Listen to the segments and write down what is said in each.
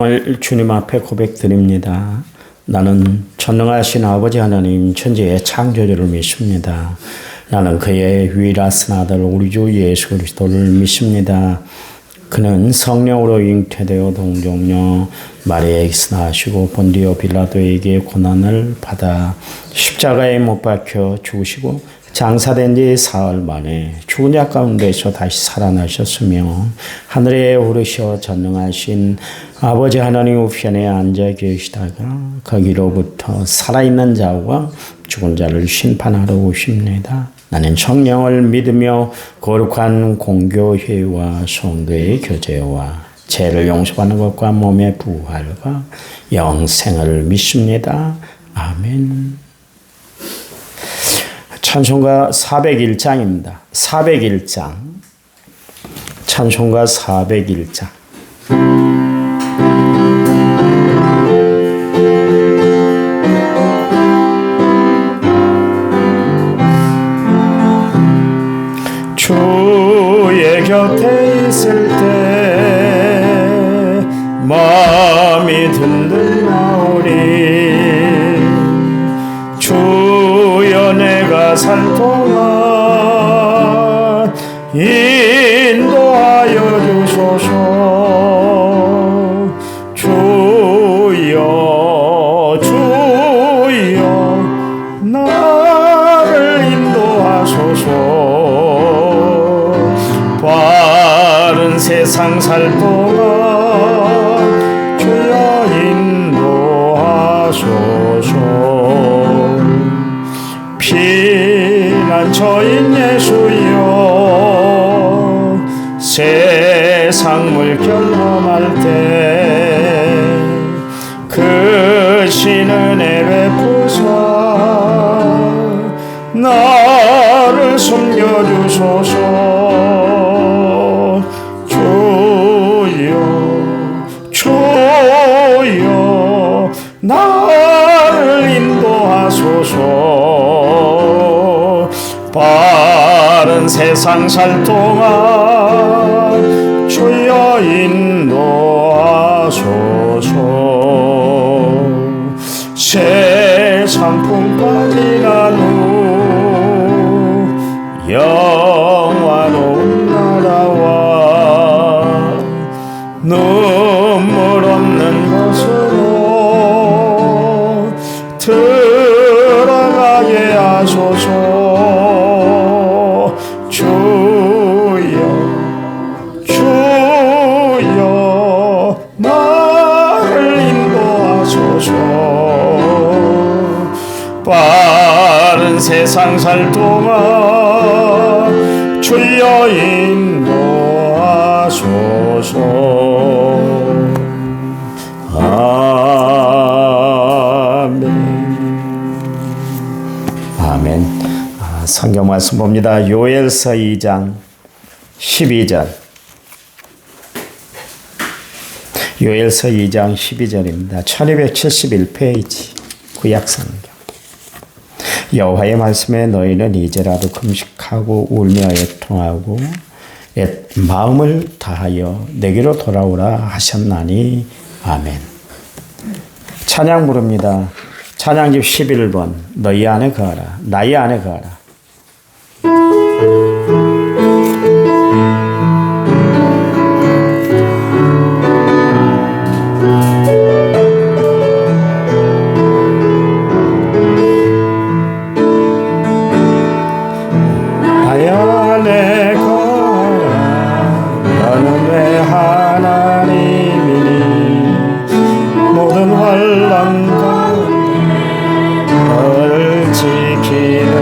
오늘 주님 앞에 고백드립니다. 나는 전능하신 아버지 하나님 천지의 창조주를 믿습니다. 나는 그의 유일하신 아들 우리 주 예수 그리스도를 믿습니다. 그는 성령으로 잉태되어 동정녀 마리아에게서 나시고 본디오 빌라도에게 고난을 받아 십자가에 못 박혀 죽으시고 장사된 지 사흘 만에 죽은 자 가운데서 다시 살아나셨으며 하늘에 오르셔 전능하신 아버지 하나님 우편에 앉아 계시다가 거기로부터 살아있는 자와 죽은 자를 심판하러 오십니다. 나는 성령을 믿으며 거룩한 공교회와 성도의 교제와 죄를 용서받는 것과 몸의 부활과 영생을 믿습니다. 아멘. 찬송가 401장입니다. 401장. 찬송가 401장. 주의 곁에 있을 때 마음이 든든하오니 주여 내가 살 동안 인도하여 주소서. 주여 주여 나를 인도하소서. 바른 세상 살 동안 주여 인도하소서. 피난처인 예수여 세상 물결 넘할 때 크신 은혜 베푸사 나를 숨겨주소서. 주여 주여 나를 인도하소서. 바른 세상 살 동안 주여 인도하소서. 세상 풍파지 난 후 영화로운 나라와 눈물 없는 곳으로 들어가게 하소서. 주여 주여 나를 인도하소서. 빠른 세상 살 동안 주여 인도하소서. 아멘. 성경 말씀 봅니다. 요엘서 2장 12절. 요엘서 2장 12절입니다. 1271페이지 구약성경. 여호와의 말씀에 너희는 이제라도 금식하고 울며 애통하고 마음을 다하여 내게로 돌아오라 하셨나니. 아멘. 찬양 부릅니다. 찬양집 11번. 너희 안에 거하라. 나의 안에 거하라. 나의 안에 거하라. 너는 내 하나님이니 모든 환난 너를 지키는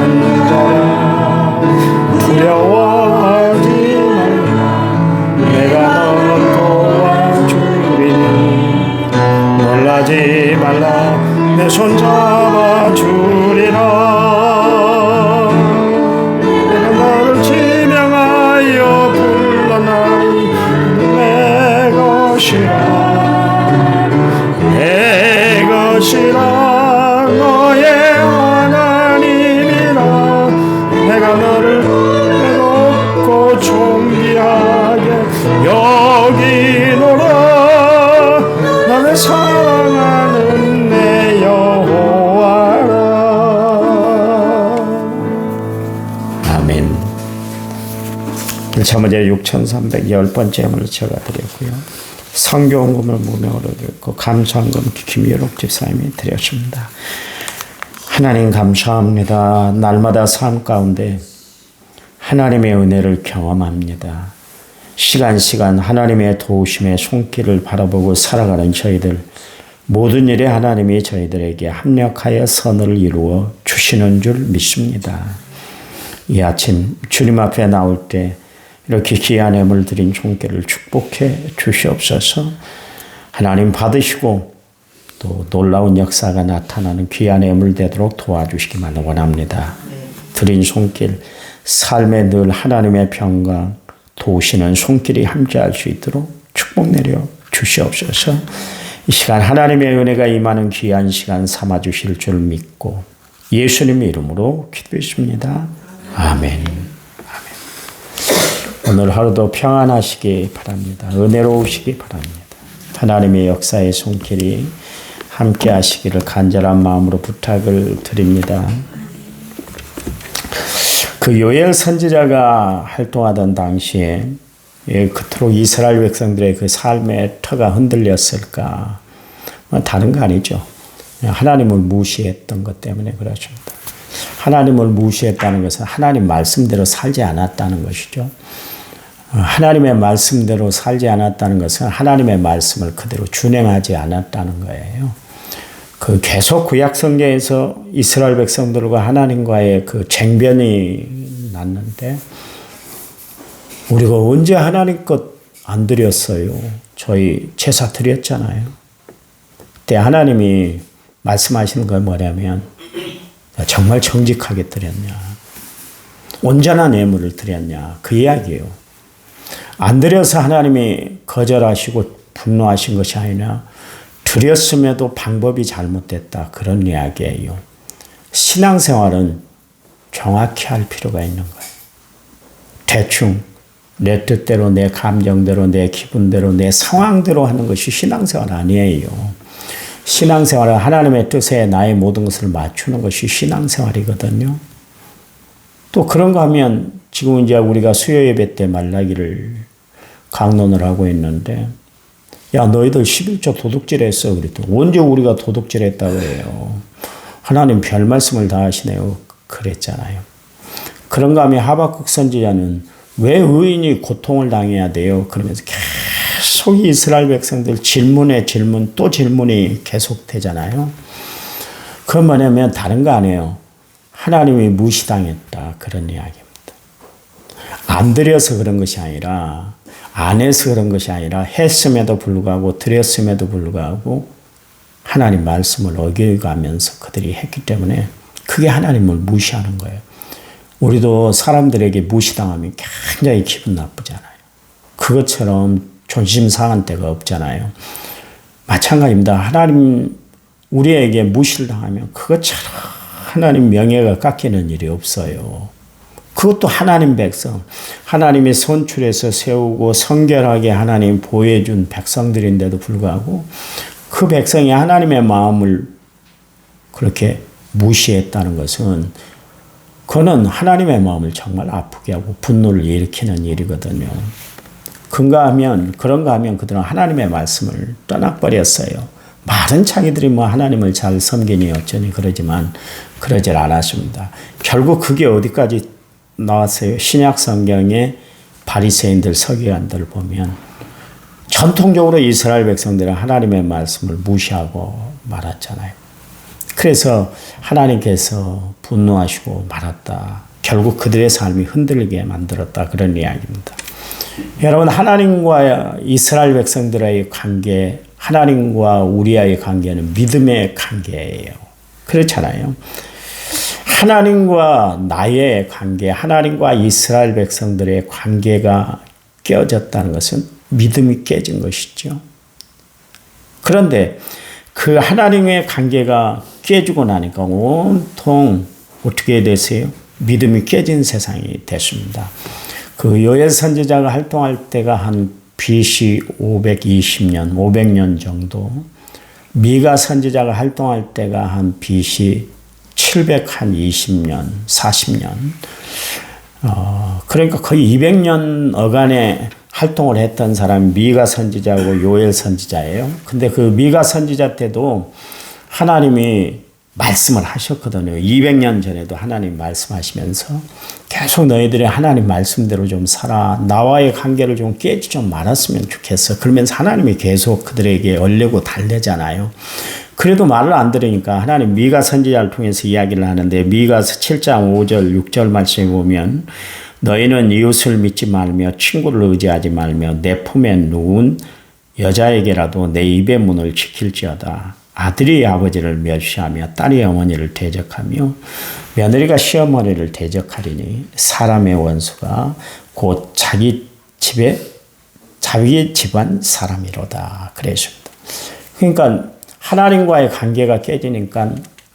자라. 두려워하지 말라. 내가 너를 도와주리니 놀라지 말라. 내 손 잡아주리라. 내가 너를 지명하여 불러나니 내 것이라 내 것이라. 너의 하나님이라. 내가 너를 높고 존귀하게 여기노라. 참으제 6,310번째 예물을 제가 드렸고요. 성교원금을 무명으로 드렸고 감사원금 김유록 집사님이 드렸습니다. 하나님 감사합니다. 날마다 삶 가운데 하나님의 은혜를 경험합니다. 시간 하나님의 도우심의 손길을 바라보고 살아가는 저희들, 모든 일에 하나님이 저희들에게 합력하여 선을 이루어 주시는 줄 믿습니다. 이 아침 주님 앞에 나올 때 이렇게 귀한 예물 드린 손길을 축복해 주시옵소서. 하나님 받으시고 또 놀라운 역사가 나타나는 귀한 예물 되도록 도와주시기만 원합니다. 드린 손길, 삶에 늘 하나님의 평강 도우시는 손길이 함께할 수 있도록 축복 내려 주시옵소서. 이 시간 하나님의 은혜가 임하는 귀한 시간 삼아 주실 줄 믿고 예수님의 이름으로 기도했습니다. 아멘. 오늘 하루도 평안하시기 바랍니다. 은혜로우시기 바랍니다. 하나님의 역사의 손길이 함께 하시기를 간절한 마음으로 부탁을 드립니다. 그 요엘 선지자가 활동하던 당시에 그토록 이스라엘 백성들의 그 삶의 터가 흔들렸을까? 다른 거 아니죠. 하나님을 무시했던 것 때문에 그렇습니다. 하나님을 무시했다는 것은 하나님 말씀대로 살지 않았다는 것이죠. 하나님의 말씀대로 살지 않았다는 것은 하나님의 말씀을 그대로 준행하지 않았다는 거예요. 그 계속 구약 성경에서 이스라엘 백성들과 하나님과의 그 쟁변이 났는데 우리가 언제 하나님 것 안 드렸어요? 저희 제사 드렸잖아요. 그때 하나님이 말씀하시는 건 뭐냐면 정말 정직하게 드렸냐? 온전한 예물을 드렸냐? 그 이야기예요. 안 드려서 하나님이 거절하시고 분노하신 것이 아니라 드렸음에도 방법이 잘못됐다. 그런 이야기예요. 신앙생활은 정확히 할 필요가 있는 거예요. 대충 내 뜻대로, 내 감정대로, 내 기분대로, 내 상황대로 하는 것이 신앙생활 아니에요. 신앙생활은 하나님의 뜻에 나의 모든 것을 맞추는 것이 신앙생활이거든요. 또 그런가 하면 지금 이제 우리가 수요 예배 때 말라기를 강론을 하고 있는데 야 너희들 11조 도둑질했어 그랬더니 언제 우리가 도둑질했다고 그래요. 하나님 별 말씀을 다 하시네요. 그랬잖아요. 그런가 하면 하박국 선지자는 왜 의인이 고통을 당해야 돼요? 그러면서 계속 이스라엘 백성들 질문에 질문 또 질문이 계속되잖아요. 그건 뭐냐면 다른 거 아니에요. 하나님이 무시당했다. 그런 이야기입니다. 안 드려서 그런 것이 아니라 안 해서 그런 것이 아니라 했음에도 불구하고 드렸음에도 불구하고 하나님 말씀을 어겨가면서 그들이 했기 때문에 그게 하나님을 무시하는 거예요. 우리도 사람들에게 무시당하면 굉장히 기분 나쁘잖아요. 그것처럼 존심 상한 때가 없잖아요. 마찬가지입니다. 하나님 우리에게 무시를 당하면 그것처럼 하나님 명예가 깎이는 일이 없어요. 그것도 하나님 백성, 하나님이 선출해서 세우고 성결하게 하나님 보호해준 백성들인데도 불구하고 그 백성이 하나님의 마음을 그렇게 무시했다는 것은 그는 하나님의 마음을 정말 아프게 하고 분노를 일으키는 일이거든요. 그런가 하면 그들은 하나님의 말씀을 떠나버렸어요. 많은 자기들이 뭐 하나님을 잘 섬기니 어쩌니 그러지만 그러질 않았습니다. 결국 그게 어디까지 나왔어요? 신약 성경의 바리새인들, 서기관들을 보면 전통적으로 이스라엘 백성들은 하나님의 말씀을 무시하고 말았잖아요. 그래서 하나님께서 분노하시고 말았다. 결국 그들의 삶이 흔들리게 만들었다. 그런 이야기입니다. 여러분 하나님과 이스라엘 백성들의 관계, 하나님과 우리와의 관계는 믿음의 관계예요. 그렇잖아요. 하나님과 나의 관계, 하나님과 이스라엘 백성들의 관계가 깨어졌다는 것은 믿음이 깨진 것이죠. 그런데 그 하나님의 관계가 깨지고 나니까 온통 어떻게 되세요? 믿음이 깨진 세상이 됐습니다. 그 요엘 선지자가 활동할 때가 한 BC 520년, 500년 정도, 미가 선지자가 활동할 때가 한 BC 720년, 40년, 그러니까 거의 200년 어간의 활동을 했던 사람이 미가 선지자하고 요엘 선지자예요. 근데 그 미가 선지자 때도 하나님이 말씀을 하셨거든요. 200년 전에도 하나님 말씀하시면서 계속 너희들이 하나님 말씀대로 좀 살아. 나와의 관계를 좀 깨지 좀 말았으면 좋겠어. 그러면서 하나님이 계속 그들에게 얼레고 달래잖아요. 그래도 말을 안 들으니까 하나님 미가 선지자를 통해서 이야기를 하는데 미가서 7장 5절 6절 말씀에 보면 너희는 이웃을 믿지 말며 친구를 의지하지 말며 내 품에 누운 여자에게라도 내 입의 문을 지킬지어다. 아들이 아버지를 멸시하며 딸이 어머니를 대적하며 며느리가 시어머니를 대적하리니 사람의 원수가 곧 자기 집안 사람이로다. 그랬습니다. 그러니까 하나님과의 관계가 깨지니까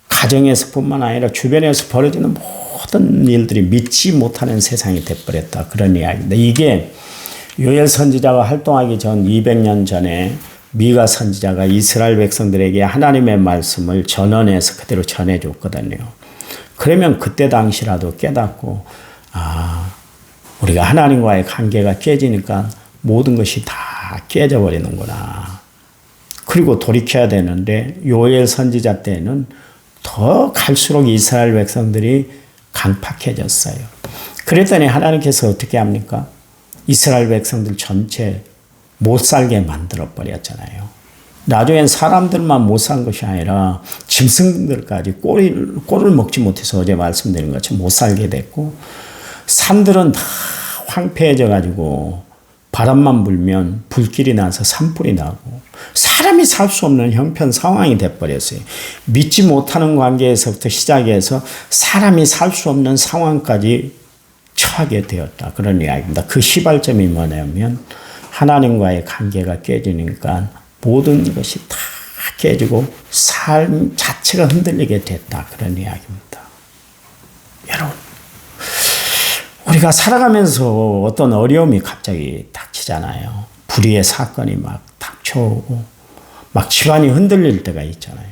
가정에서뿐만 아니라 주변에서 벌어지는 모든 일들이 믿지 못하는 세상이 돼버렸다. 그런 이야기입니다. 이게 요엘 선지자가 활동하기 전 200년 전에 미가 선지자가 이스라엘 백성들에게 하나님의 말씀을 전언해서 그대로 전해줬거든요. 그러면 그때 당시라도 깨닫고 우리가 하나님과의 관계가 깨지니까 모든 것이 다 깨져버리는구나. 그리고 돌이켜야 되는데 요엘 선지자 때는 더 갈수록 이스라엘 백성들이 강팍해졌어요. 그랬더니 하나님께서 어떻게 합니까? 이스라엘 백성들 전체 못 살게 만들어 버렸잖아요. 나중엔 사람들만 못 산 것이 아니라 짐승들까지 꼴을 먹지 못해서 어제 말씀드린 것처럼 못 살게 됐고 산들은 다 황폐해져 가지고 바람만 불면 불길이 나서 산불이 나고 사람이 살 수 없는 형편 상황이 돼버렸어요. 믿지 못하는 관계에서부터 시작해서 사람이 살 수 없는 상황까지 처하게 되었다. 그런 이야기입니다. 그 시발점이 뭐냐면 하나님과의 관계가 깨지니까 모든 것이 다 깨지고 삶 자체가 흔들리게 됐다. 그런 이야기입니다. 여러분, 우리가 살아가면서 어떤 어려움이 갑자기 닥치잖아요. 불의의 사건이 막 닥쳐오고 막 집안이 흔들릴 때가 있잖아요.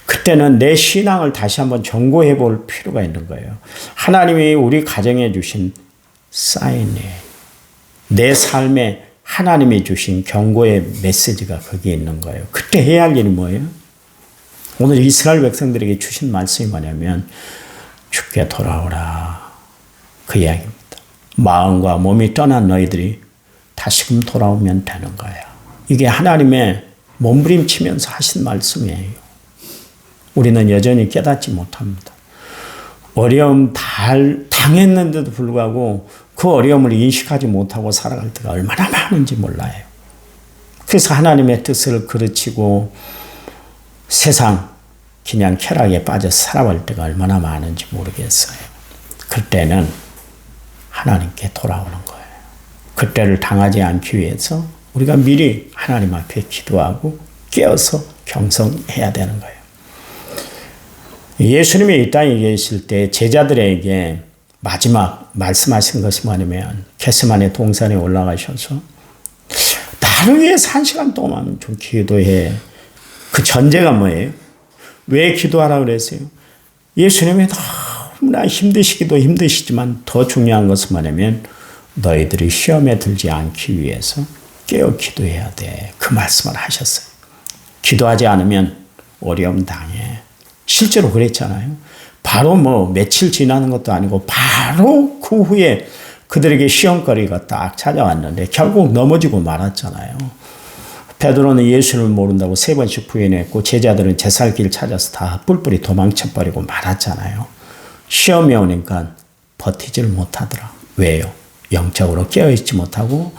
그때는 내 신앙을 다시 한번 점검해 볼 필요가 있는 거예요. 하나님이 우리 가정에 주신 사인이에요. 내 삶에 하나님이 주신 경고의 메시지가 거기에 있는 거예요. 그때 해야 할 일이 뭐예요? 오늘 이스라엘 백성들에게 주신 말씀이 뭐냐면 주께 돌아오라. 그 이야기입니다. 마음과 몸이 떠난 너희들이 다시금 돌아오면 되는 거예요. 이게 하나님의 몸부림치면서 하신 말씀이에요. 우리는 여전히 깨닫지 못합니다. 어려움 당했는데도 불구하고 그 어려움을 인식하지 못하고 살아갈 때가 얼마나 많은지 몰라요. 그래서 하나님의 뜻을 그르치고 세상 그냥 쾌락에 빠져서 살아갈 때가 얼마나 많은지 모르겠어요. 그때는 하나님께 돌아오는 거예요. 그때를 당하지 않기 위해서 우리가 미리 하나님 앞에 기도하고 깨어서 경성해야 되는 거예요. 예수님이 이 땅에 계실 때 제자들에게 마지막 말씀하신 것이 뭐냐면 겟세마네 동산에 올라가셔서 나를 위해서 1시간 동안 좀 기도해. 그 전제가 뭐예요? 왜 기도하라고 그랬어요? 예수님이 너무나 힘드시기도 힘드시지만 더 중요한 것은 뭐냐면 너희들이 시험에 들지 않기 위해서 깨어 기도해야 돼. 그 말씀을 하셨어요. 기도하지 않으면 어려움 당해. 실제로 그랬잖아요. 바로 며칠 지나는 것도 아니고 바로 그 후에 그들에게 시험거리가 딱 찾아왔는데 결국 넘어지고 말았잖아요. 베드로는 예수를 모른다고 3번씩 부인했고 제자들은 제 살 길 찾아서 다 뿔뿔이 도망쳐버리고 말았잖아요. 시험이 오니까 버티질 못하더라. 왜요? 영적으로 깨어있지 못하고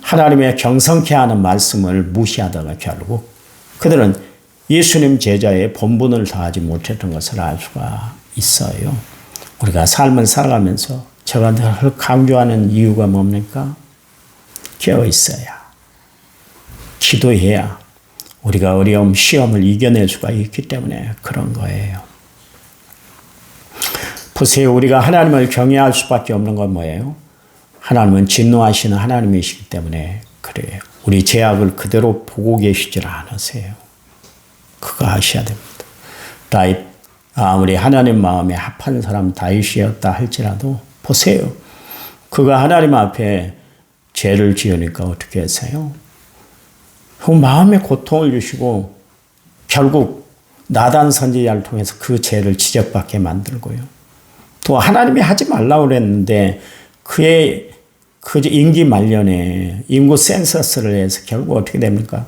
하나님의 경성케 하는 말씀을 무시하다가 결국 그들은 예수님 제자의 본분을 다하지 못했던 것을 알 수가 있어요. 우리가 삶을 살아가면서 제가 늘 강조하는 이유가 뭡니까? 깨어있어야, 기도해야 우리가 어려움, 시험을 이겨낼 수가 있기 때문에 그런 거예요. 보세요. 우리가 하나님을 경외할 수밖에 없는 건 뭐예요? 하나님은 진노하시는 하나님이시기 때문에 그래요. 우리 죄악을 그대로 보고 계시질 않으세요. 그거 아셔야 됩니다. 다윗, 아무리 하나님 마음에 합한 사람 다윗이었다 할지라도 보세요. 그가 하나님 앞에 죄를 지으니까 어떻게 했어요? 그 마음에 고통을 주시고 결국 나단 선지자를 통해서 그 죄를 지적받게 만들고요. 또 하나님이 하지 말라고 그랬는데 그의 그 임기 말년에 인구 센서스를 해서 결국 어떻게 됩니까?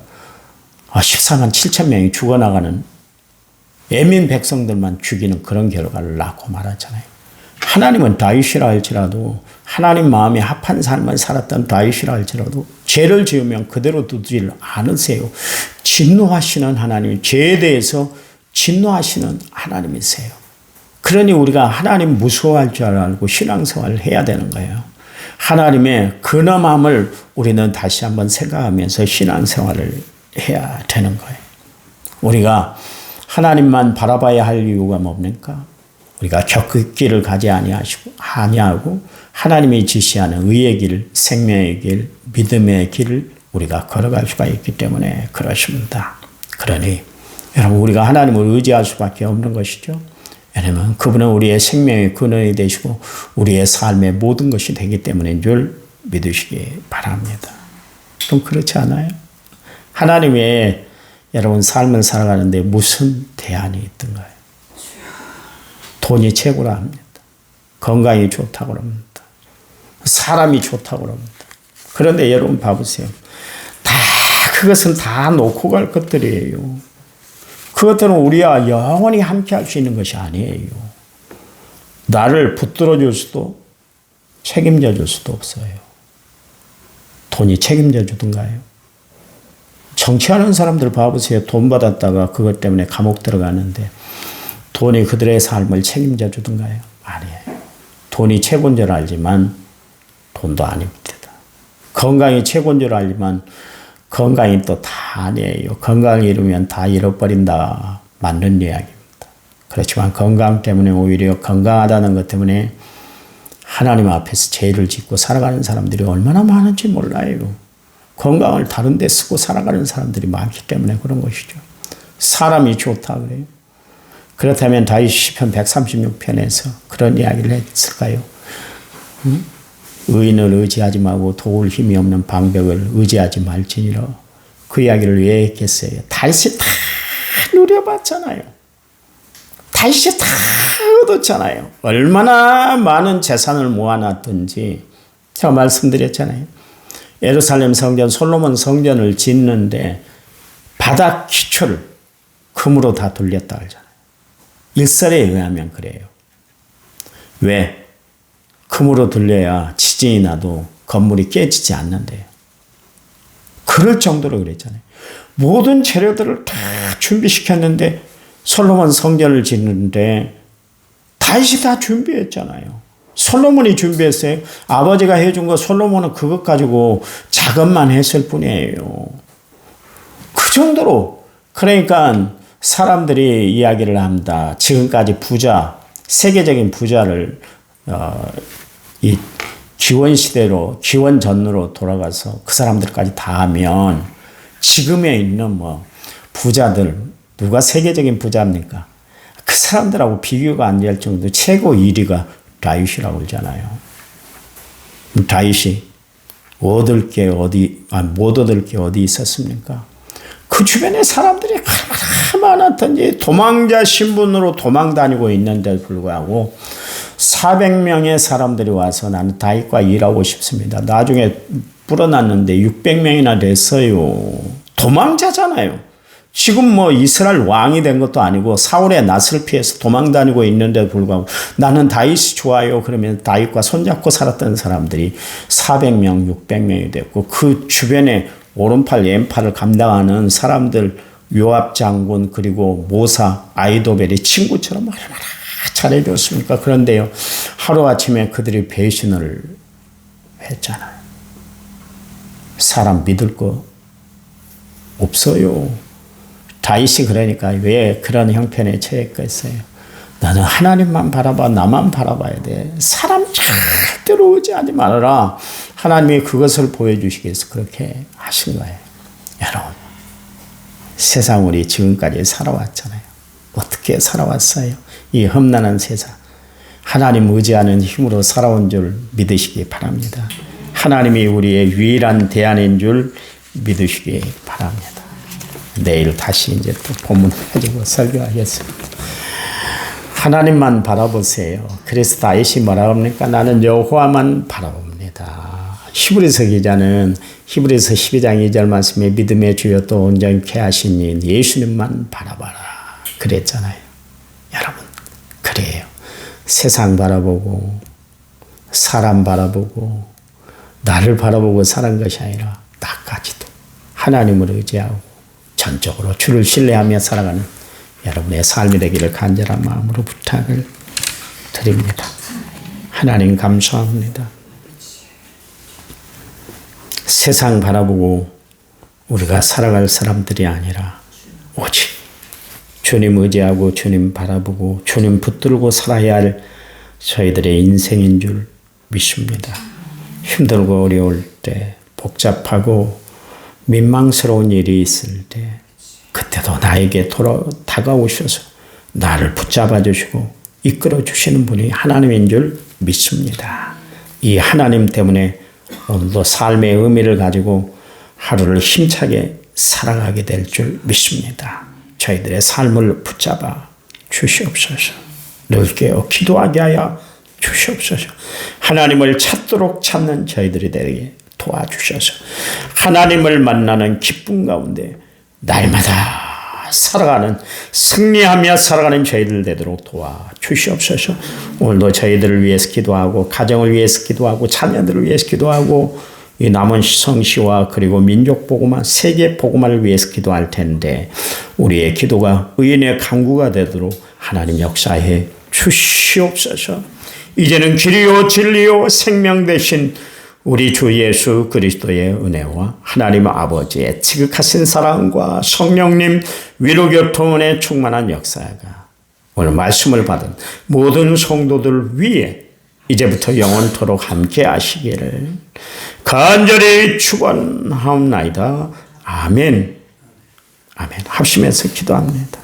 14만 7천 명이 죽어나가는 애민 백성들만 죽이는 그런 결과를 낳고 말았잖아요. 하나님은 다윗이라 할지라도 하나님 마음에 합한 삶을 살았던 다윗이라 할지라도 죄를 지으면 그대로 두지를 않으세요. 진노하시는 하나님, 죄에 대해서 진노하시는 하나님이세요. 그러니 우리가 하나님 무서워할 줄 알고 신앙생활을 해야 되는 거예요. 하나님의 근엄함을 우리는 다시 한번 생각하면서 신앙생활을 해야 되는 거예요. 우리가 하나님만 바라봐야 할 이유가 뭡니까? 우리가 격길을 가지 아니하고 하나님이 지시하는 의의 길, 생명의 길, 믿음의 길을 우리가 걸어갈 수가 있기 때문에 그렇습니다. 그러니 여러분 우리가 하나님을 의지할 수밖에 없는 것이죠. 왜냐하면 그분은 우리의 생명의 근원이 되시고 우리의 삶의 모든 것이 되기 때문인 줄 믿으시기 바랍니다. 그럼 그렇지 않아요? 하나님 외에 여러분 삶을 살아가는데 무슨 대안이 있던가요? 돈이 최고라 합니다. 건강이 좋다고 합니다. 사람이 좋다고 합니다. 그런데 여러분 봐보세요. 그것은 다 놓고 갈 것들이에요. 그것들은 우리와 영원히 함께 할 수 있는 것이 아니에요. 나를 붙들어 줄 수도 책임져 줄 수도 없어요. 돈이 책임져 주던가요? 정치하는 사람들 봐보세요. 돈 받았다가 그것 때문에 감옥 들어가는데 돈이 그들의 삶을 책임져 주던가요? 아니에요. 돈이 최고인 줄 알지만 돈도 아닙니다. 건강이 최고인 줄 알지만 건강이 또 다 아니에요. 건강을 잃으면 다 잃어버린다. 맞는 이야기입니다. 그렇지만 건강 때문에 오히려 건강하다는 것 때문에 하나님 앞에서 죄를 짓고 살아가는 사람들이 얼마나 많은지 몰라요. 건강을 다른 데 쓰고 살아가는 사람들이 많기 때문에 그런 것이죠. 사람이 좋다 그래요. 그렇다면 다윗이 시편 136편에서 그런 이야기를 했을까요? 의인을 의지하지 말고 도울 힘이 없는 방백을 의지하지 말지니라. 그 이야기를 왜 했겠어요? 다윗이 다 누려봤잖아요. 다윗이 다 얻었잖아요. 얼마나 많은 재산을 모아놨든지 제가 말씀드렸잖아요. 예루살렘 성전, 솔로몬 성전을 짓는데 바닥 기초를 금으로 다 돌렸다 하잖아요. 일설에 의하면 그래요. 왜? 금으로 돌려야 지진이 나도 건물이 깨지지 않는데요. 그럴 정도로 그랬잖아요. 모든 재료들을 다 준비시켰는데 솔로몬 성전을 짓는데 다윗이 다 준비했잖아요. 솔로몬이 준비했어요. 아버지가 해준 거 솔로몬은 그것 가지고 작업만 했을 뿐이에요. 그 정도로 그러니까 사람들이 이야기를 합니다. 지금까지 부자, 세계적인 부자를 이 기원 시대로 기원 전으로 돌아가서 그 사람들까지 다 하면 지금에 있는 뭐 부자들 누가 세계적인 부자입니까? 그 사람들하고 비교가 안 될 정도 최고 1위가 다윗이라고 그러잖아요. 다윗이 못 얻을 게 어디 있었습니까? 그 주변에 사람들이 얼마나 많았던지 도망자 신분으로 도망 다니고 있는데 불구하고 400명의 사람들이 와서 나는 다윗과 일하고 싶습니다. 나중에 불어났는데 600명이나 됐어요. 도망자잖아요. 지금 뭐 이스라엘 왕이 된 것도 아니고 사울의 낯을 피해서 도망 다니고 있는데 불구하고 나는 다윗이 좋아요. 그러면 다윗과 손잡고 살았던 사람들이 400명, 600명이 됐고 그 주변에 오른팔, 왼팔을 감당하는 사람들 요압 장군 그리고 모사, 아이도벨이 친구처럼 얼마나 잘해줬습니까? 그런데요. 하루아침에 그들이 배신을 했잖아요. 사람 믿을 거 없어요. 다윗이 그러니까 왜 그런 형편에 처했겠어요? 나는 하나님만 바라봐, 나만 바라봐야 돼. 사람 절대로 의지하지 말아라. 하나님이 그것을 보여주시기 위해서 그렇게 하신 거예요. 여러분, 세상 우리 지금까지 살아왔잖아요. 어떻게 살아왔어요? 이 험난한 세상. 하나님 의지하는 힘으로 살아온 줄 믿으시기 바랍니다. 하나님이 우리의 유일한 대안인 줄 믿으시기 바랍니다. 내일 다시 이제 또 본문 가지고 설교하겠습니다. 하나님만 바라보세요. 그래서 다윗이 뭐라 합니까? 나는 여호와만 바라봅니다. 히브리서 기자는 히브리서 12장 2절 말씀에 믿음의 주여 또 온전케 하신 이 예수님만 바라봐라 그랬잖아요. 여러분 그래요. 세상 바라보고 사람 바라보고 나를 바라보고 사는 것이 아니라 나까지도 하나님을 의지하고 전적으로 주를 신뢰하며 살아가는 여러분의 삶이 되기를 간절한 마음으로 부탁을 드립니다. 하나님 감사합니다. 세상 바라보고 우리가 살아갈 사람들이 아니라 오직 주님 의지하고 주님 바라보고 주님 붙들고 살아야 할 저희들의 인생인 줄 믿습니다. 힘들고 어려울 때 복잡하고 민망스러운 일이 있을 때 그때도 나에게 다가오셔서 나를 붙잡아 주시고 이끌어 주시는 분이 하나님인 줄 믿습니다. 이 하나님 때문에 오늘도 삶의 의미를 가지고 하루를 힘차게 살아가게 될 줄 믿습니다. 저희들의 삶을 붙잡아 주시옵소서. 늘 깨어 기도하게 하여 주시옵소서. 하나님을 찾도록 찾는 저희들이 되게 도와주셔서 하나님을 만나는 기쁨 가운데 날마다 살아가는 승리하며 살아가는 저희들 되도록 도와주시옵소서. 오늘도 저희들을 위해서 기도하고 가정을 위해서 기도하고 자녀들을 위해서 기도하고 이 남은 성시와 그리고 민족 복음화 세계 복음화를 위해서 기도할 텐데 우리의 기도가 의인의 강구가 되도록 하나님 역사해 주시옵소서. 이제는 길이요 진리요 생명 되신 우리 주 예수 그리스도의 은혜와 하나님 아버지의 지극하신 사랑과 성령님 위로교통의 충만한 역사가 오늘 말씀을 받은 모든 성도들 위에 이제부터 영원토록 함께 하시기를 간절히 축원하옵나이다. 아멘. 아멘. 합심해서 기도합니다.